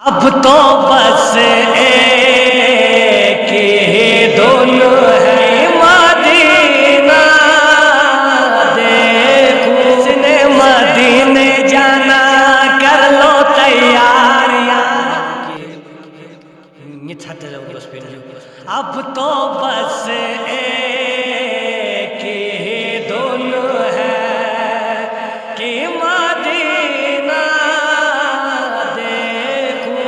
अब तो बस एक ही धुन है मदीना देखो। जिसने मदीने जाना कर लो तैयारियां। ये छाते जाओ बस पे। अब तो बस एक ही धुन है कि मदीना देखो।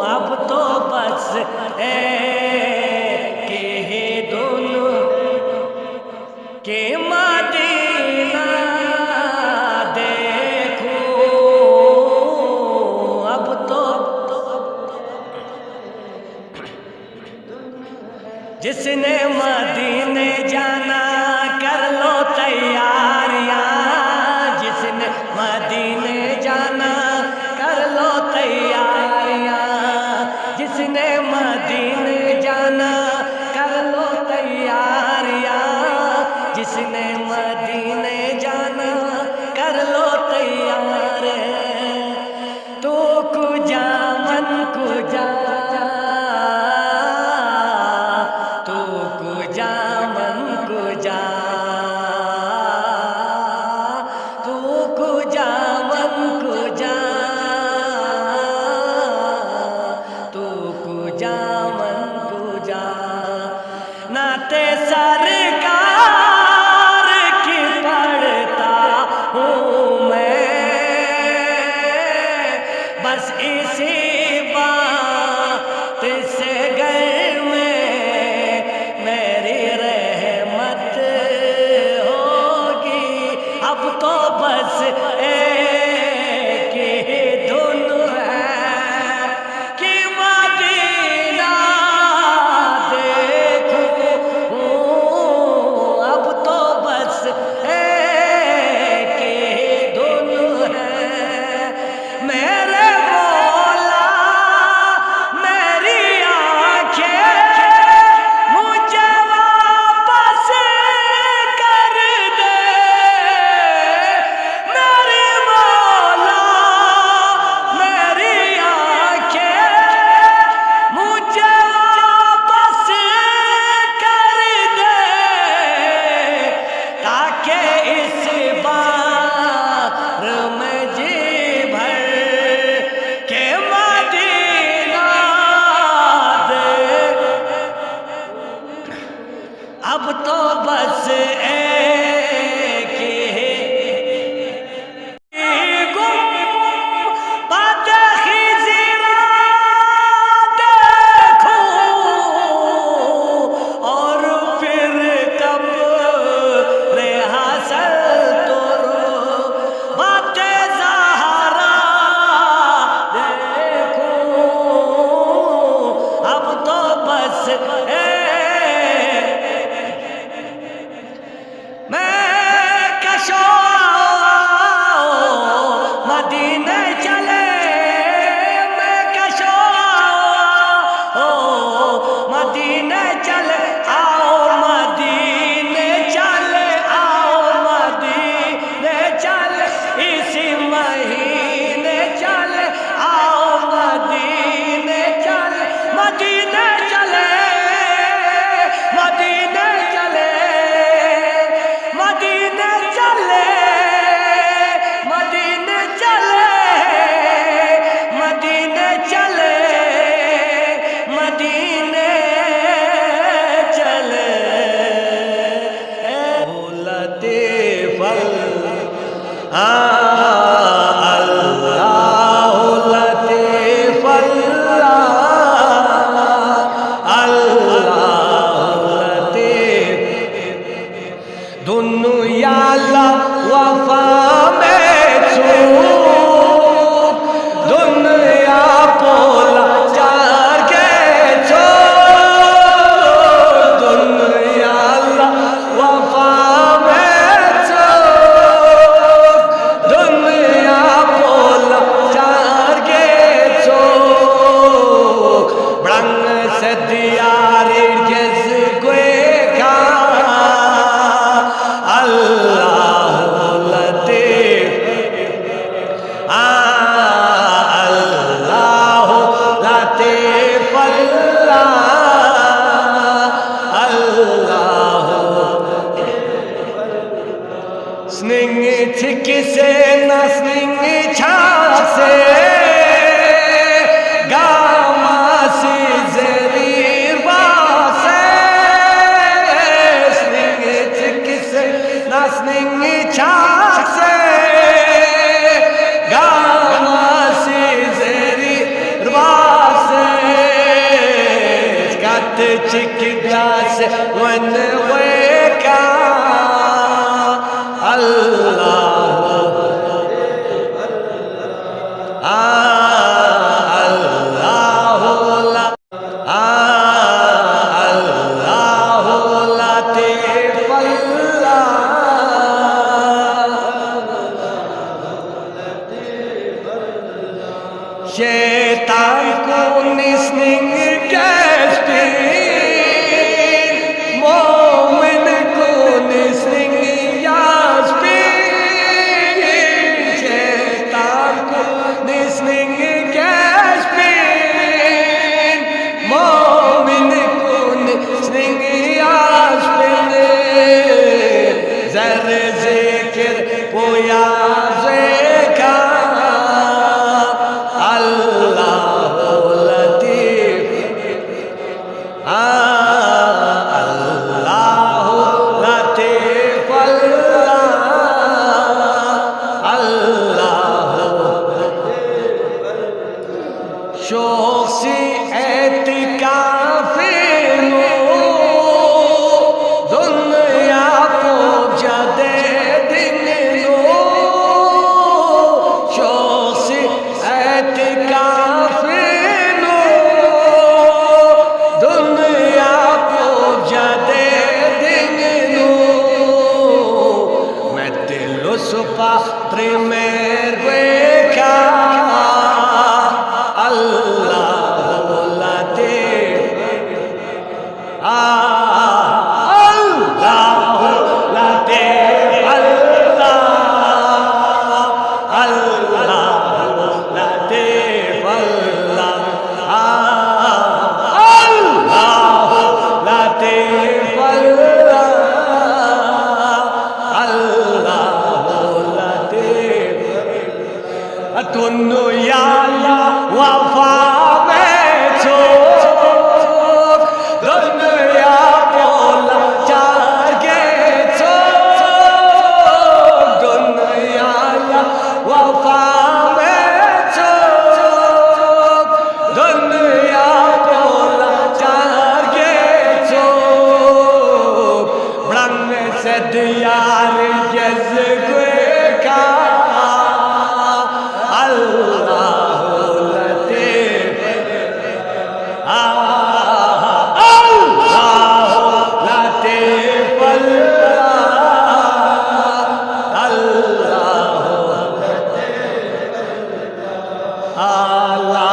अब तो बस एक ही धुन कि मदीना देखो। अब तो जिसने मदीने जाना कर लो तैयारियां। जिसने मदीने जाना कर लो तैयारियां। जिसने मदीने जाना कर लो तैयारियां। जिसने मदीने जाना कर लो तैयार। तू कुजा मन कुजा कुजा मन कुजा तू कुजा मन कुजा तू कुजा मन कुजा नाते सरकार की पढ़ता हूँ मैं। बस इसी बात से घर में मेरी रहमत होगी। अब तो बस एक ही धुन है कि मदीना देखो। अब तो बस एक ही धुन है मेरे मौला जनवे का अल्लाह अल्लाह अल्लाह लतीफ शैतान को निस्निंग कैस्पिन मोमिन को निस्निंग यास्पिन शैतान को निस्निंग कैस्पिन मोमिन को निस्निंग यास्पिन जर जिक्र पोया शोसी एतिकाफे दुनिया पूजा दे दिन शोसी एतिकाफे दुनिया पूजा दे दिन मैं दिलो सुपात्र मेरे का Tunnu ya Allah wafa becho Tunnu ya bola jage cho Tunnu ya Allah wafa becho Tunnu ya bola jage cho Brang se diyar jazgwe ka Allah